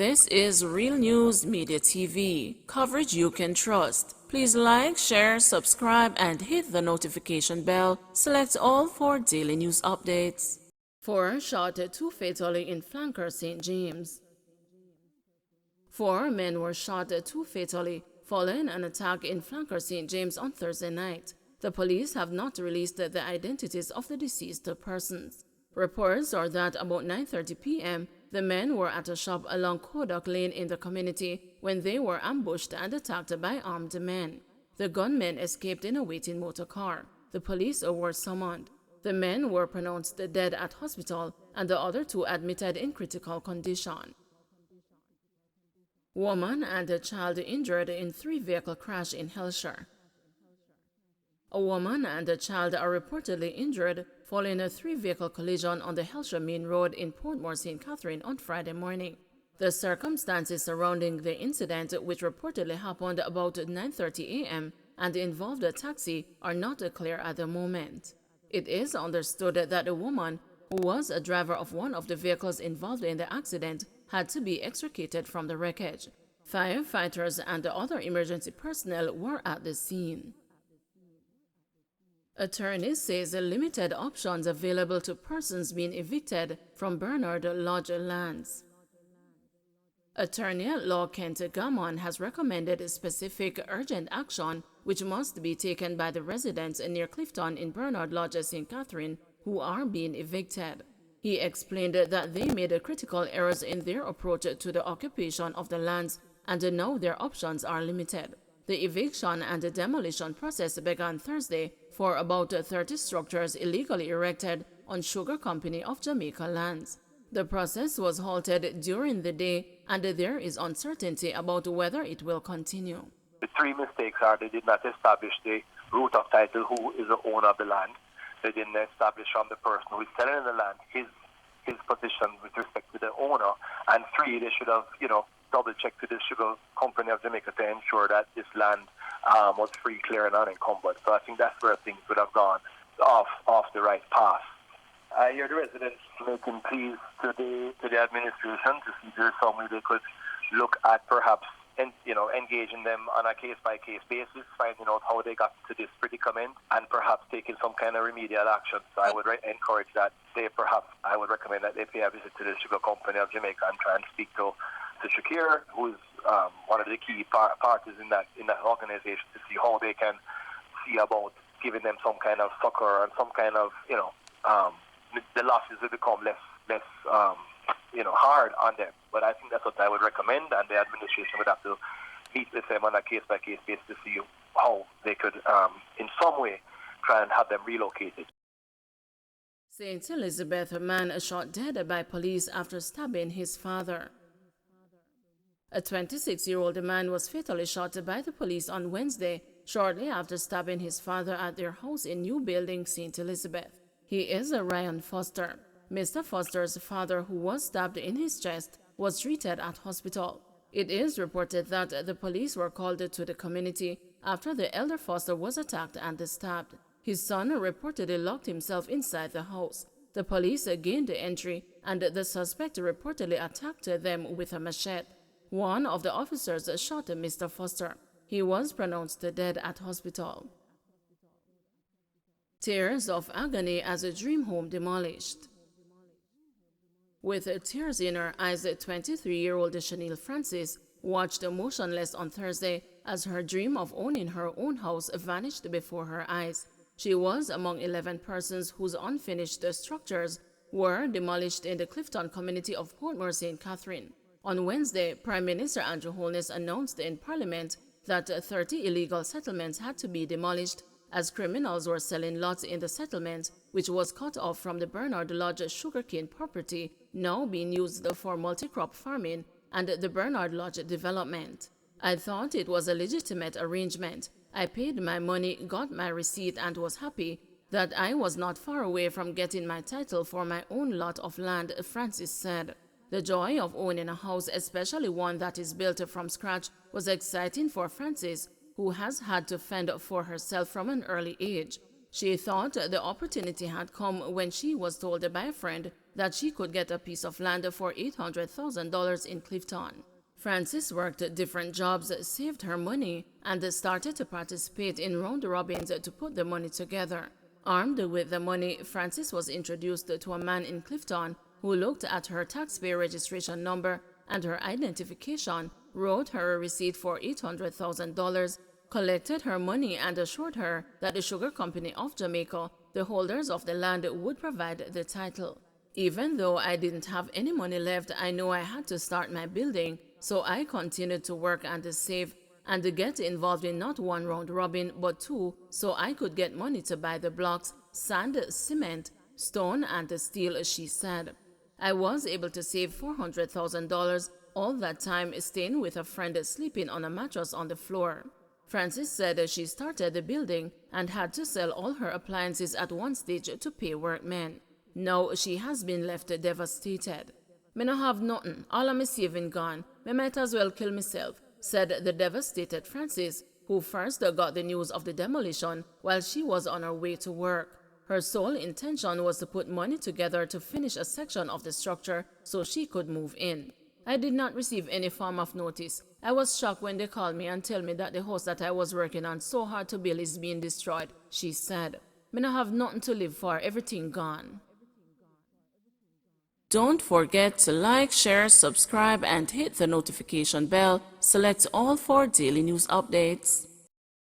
This is Real News Media TV, coverage you can trust. Please like, share, subscribe, and hit the notification bell. Select all for daily news updates. 4 shot, 2 fatally in flanker St. James. 4 men were shot, 2 fatally, following an attack in flanker St. James on Thursday night. The police have not released the identities of the deceased persons. Reports are that about 9:30 p.m., the men were at a shop along Kodak Lane in the community when they were ambushed and attacked by armed men. The gunmen escaped in a waiting motor car. The police were summoned. The men were pronounced dead at hospital and the other 2 admitted in critical condition. Woman and a child injured in 3-vehicle crash in Hillshire. A woman and a child are reportedly injured following a 3-vehicle collision on the Hillshire Main Road in Portmore St. Catherine on Friday morning. The circumstances surrounding the incident, which reportedly happened about 9:30 a.m. and involved a taxi, are not clear at the moment. It is understood that a woman, who was a driver of one of the vehicles involved in the accident, had to be extricated from the wreckage. Firefighters and other emergency personnel were at the scene. Attorneys say the limited options available to persons being evicted from Bernard Lodge lands. Attorney-at-law Kent Gammon has recommended specific urgent action which must be taken by the residents near Clifton in Bernard Lodge, St. Catherine, who are being evicted. He explained that they made critical errors in their approach to the occupation of the lands and now their options are limited. The eviction and the demolition process began Thursday for about 30 structures illegally erected on Sugar Company of Jamaica lands. The process was halted during the day and there is uncertainty about whether it will continue. The 3 mistakes are they did not establish the root of title, who is the owner of the land. They didn't establish from the person who is selling the land his position with respect to the owner. And 3, they should have, double-checked with the Sugar Company of Jamaica to ensure that this land was free, clear, and unencumbered. So I think that's where things would have gone off the right path. I hear the residents making pleas to the administration to see if there's some way they could look at perhaps engaging them on a case-by-case basis, finding out how they got to this predicament, and perhaps taking some kind of remedial action. So I would encourage that I would recommend that they pay a visit to the Sugar Company of Jamaica and try and speak to Shakir, who is one of the key parties in that organization, to see how they can see about giving them some kind of succor and some kind of, the losses will become less hard on them. But I think that's what I would recommend, and the administration would have to meet with them on a case-by-case basis to see how they could, in some way, try and have them relocated. St. Elizabeth, a man shot dead by police after stabbing his father. A 26-year-old man was fatally shot by the police on Wednesday, shortly after stabbing his father at their house in New Building, St. Elizabeth. He is Ryan Foster. Mr. Foster's father, who was stabbed in his chest, was treated at hospital. It is reported that the police were called to the community after the elder Foster was attacked and stabbed. His son reportedly locked himself inside the house. The police gained entry, and the suspect reportedly attacked them with a machete. One of the officers shot Mr. Foster. He was pronounced dead at hospital. Tears of agony as a dream home demolished. With tears in her eyes, 23-year-old Chanel Francis watched motionless on Thursday as her dream of owning her own house vanished before her eyes. She was among 11 persons whose unfinished structures were demolished in the Clifton community of Portmore St. Catherine. On Wednesday, Prime Minister Andrew Holness announced in Parliament that 30 illegal settlements had to be demolished as criminals were selling lots in the settlement, which was cut off from the Bernard Lodge sugarcane property now being used for multi-crop farming and the Bernard Lodge development. I thought it was a legitimate arrangement. I paid my money, got my receipt, and was happy that I was not far away from getting my title for my own lot of land, Francis said. The joy of owning a house, especially one that is built from scratch, was exciting for Francis, who has had to fend for herself from an early age. She thought the opportunity had come when she was told by a friend that she could get a piece of land for $800,000 in Clifton. Frances worked different jobs, saved her money, and started to participate in round robins to put the money together. Armed with the money, Frances was introduced to a man in Clifton who looked at her taxpayer registration number and her identification, wrote her a receipt for $800,000, collected her money, and assured her that the Sugar Company of Jamaica, the holders of the land, would provide the title. Even though I didn't have any money left, I knew I had to start my building, so I continued to work and save and get involved in not one round robin but two, so I could get money to buy the blocks, sand, cement, stone, and steel, she said. I was able to save $400,000, all that time staying with a friend sleeping on a mattress on the floor. Frances said she started the building and had to sell all her appliances at one stage to pay workmen. Now she has been left devastated. "Me no have nothing, all of my saving gone. Me might as well kill myself," said the devastated Frances, who first got the news of the demolition while she was on her way to work. Her sole intention was to put money together to finish a section of the structure so she could move in. "I did not receive any form of notice. I was shocked when they called me and tell me that the house that I was working on so hard to build is being destroyed," she said. "Me no have nothing to live for, everything gone." Don't forget to like, share, subscribe, and hit the notification bell. Select all for daily news updates.